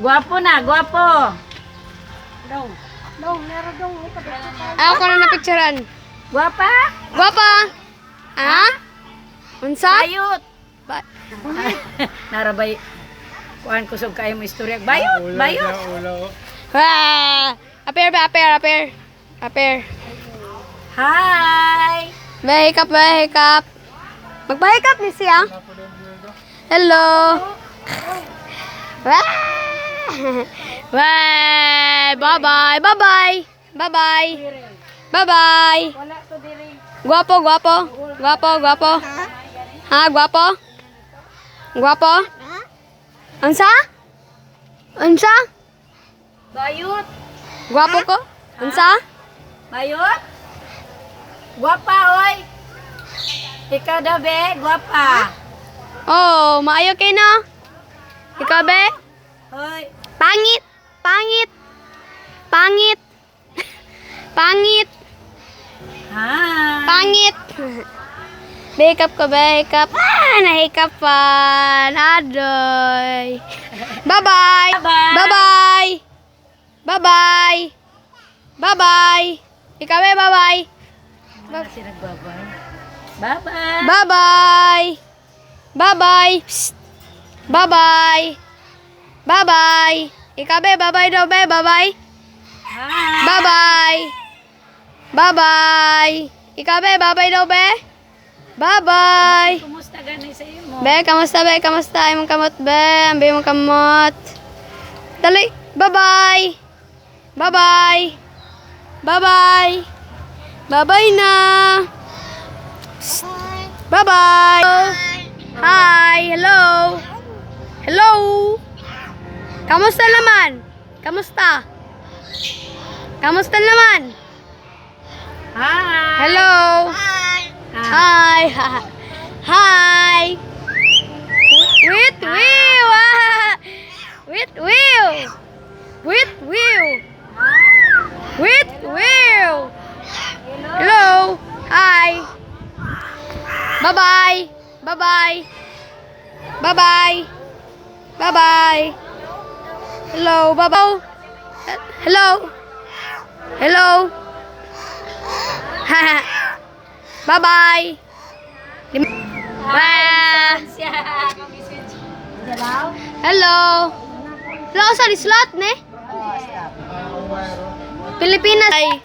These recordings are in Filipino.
Guwapo na, guwapo. Dong. Dong, meron dong. Ako na napicturean. Guwapa? Gwapa! Ha? Unsa? Bayot. Narabay. Kuhan kusog kayo mo istorya. Bayot, bayot. Wah! Appear ba? Appear. Hi. Bahikap. Magbahikap ni siya. Hello. Wah! Wah! Bye-bye. Wala to diri. Guwapo. Ha, guwapo? Unsa? Bayot. Guwapo ko? Unsa? Bayot. Guwapa, oy. Ikaw daw, be. Guwapa. Oh, maayo kay na. Ikaw be? Hoy. Pangit. Hi. Pangit. Bahikap ko, bahikap. Nahikap pa. Adoy. Bye-bye. Bye-bye. Ikaw be, bye-bye. Wala siya nagbabay. Bye-bye. Bye-bye. Psst. Bye-bye. Ikaw be, bye-bye daw be, bye-bye. Hi. Bye-bye. Ikaw be, bye-bye daw be. Bye-bye. Kumusta gani sa iyo mo? Be, kamusta be? Kamusta? Imong kamot be. Ambi mong kamot. Dali. Bye-bye. Bye-bye na. Psst. Bye-bye. Hi. Hello. Kamusta naman? Hi. Hello. Hi. With wheel. Hello. Hi. Bye-bye. Hello. Bye-bye. Hello. Bye-bye. Hello. Hello, sa slot ne? Pilipinas ay.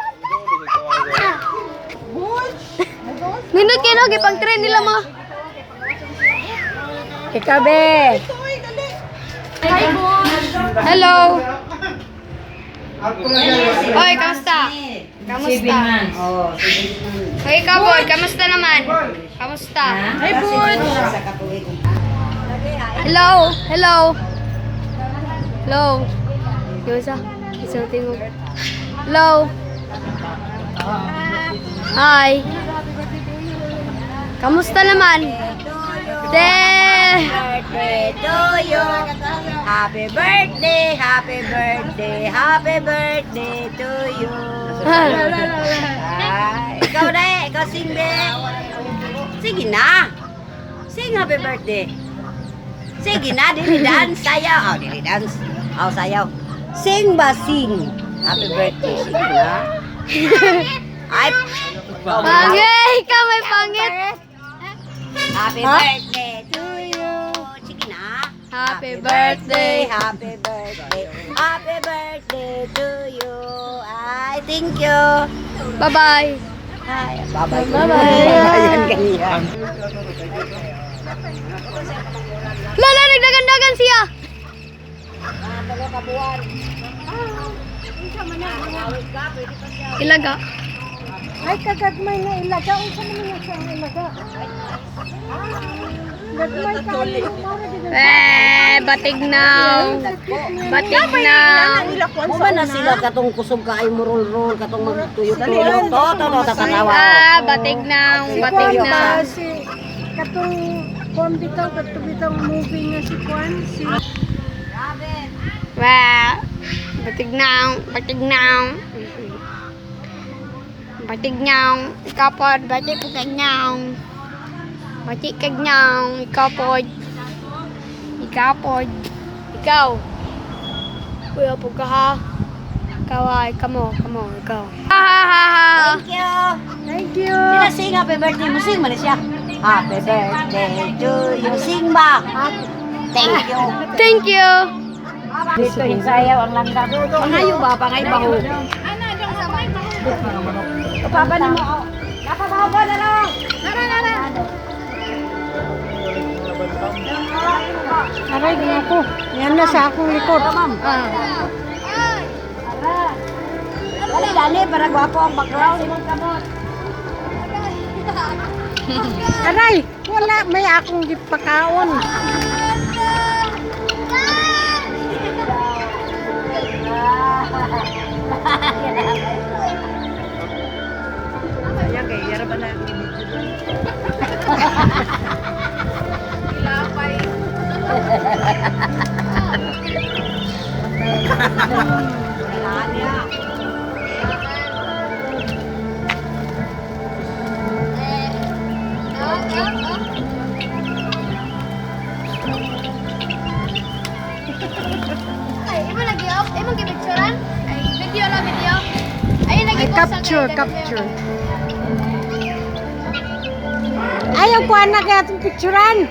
Minut kino gipang train nila mga. Ikaw, be. Hello. Oy, kamusta? Oh. Oy, Kabod, kamusta naman? Kamusta? Hi, Bud. Hello. Kamusta? Isang tingog. Hello. Hi. Kamusta naman? Birthday to you. Happy birthday to you. Ikaw na ikaw sing be. Sige na. Sing happy birthday. Sige na, dili dance, sayaw. Dili dance. Sayaw. Sing ba sing? Happy birthday. Sige na. Ay. Pangit! Ikaw may pangit! Happy birthday to you. Sige na. Happy birthday! Happy birthday to you. Ay, thank you. Bye-bye! Ay, bye-bye. Bye-bye. Ayan, ganyan. Lala, nagdagan-dagan siya! Ilaga. Ay, kagagmay na ilaga. Unsa naman na siya ang ilaga? Gagmay ka. Batig now. Mo ba na sila katong kusog ka ay murol-rol katong magtuyo-tuyo to tatawa. Batig now. Si katong katong bitang movie nga si Kwan. Si Batig now. Ikapod, batig now. Batik kagnaw, ikaw. Kuya po ka ha. Kaway, kamo, ikaw. Ha ha ha ha. Thank you. Thank you. Sila sing happy birthday mo. Sing man siya. Happy birthday to you. Sing ba? Thank you. Thank you. Dito hinsayaw ang langga. Pangayo ba? Pangay baho. Papa na mo. Napabaho ba na lang? Aray, di ako. Yan na sa akong likod. Ma'am. Dali, dali. Para gwapo ang background. Aray, wala. May akong gipakaon. Ayan kay yara ba na Ay, imo lagi off. Imo gipicturean? Ay, video la video. Ay, lagi Ay, capture. Ayaw ko anak kaya itong picturean.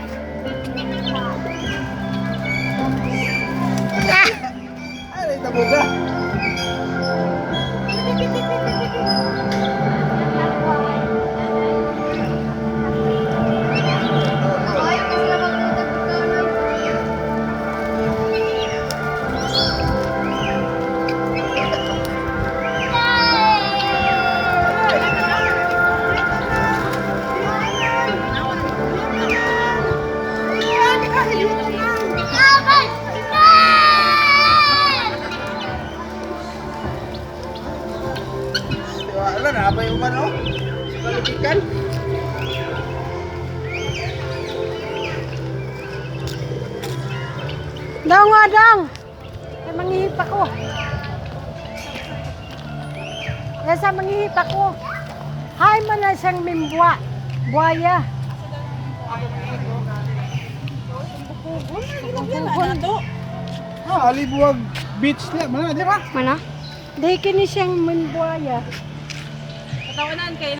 Wala na ba yung ano? Sa kalipikan? Daw nga daw. Ay, manghihip ako. Nasa manghihip ako. Hay mo na isang mimbwa. Buaya. Alibuwag beach niya. Mana, di ba? Mana? Dahil kini siyang mimbwaya.